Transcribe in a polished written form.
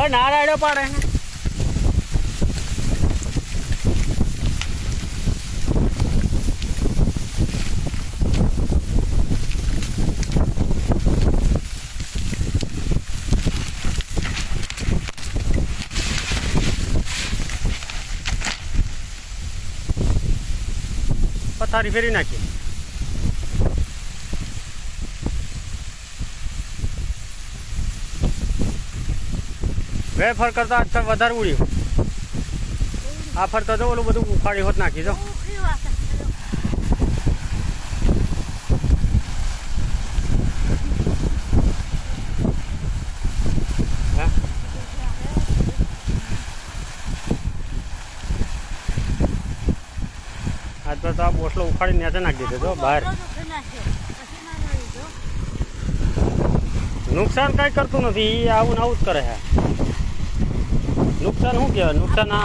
ના રાડ્યો પાડે પથારી ફેરી નાખી વેફર કરતા આજ વધારે ઉડ્યું આ ફરતા તો ઓલું બધું ઉખાડી હોત નાખી દો આજ તો આ બોસલો ઉખાડી નેચે નાખી દીધો તો બહાર નુકસાન કઈ કરતું નથી આવું ને આવું જ કરે છે નુકસાન શું કહેવાય નુકસાન આ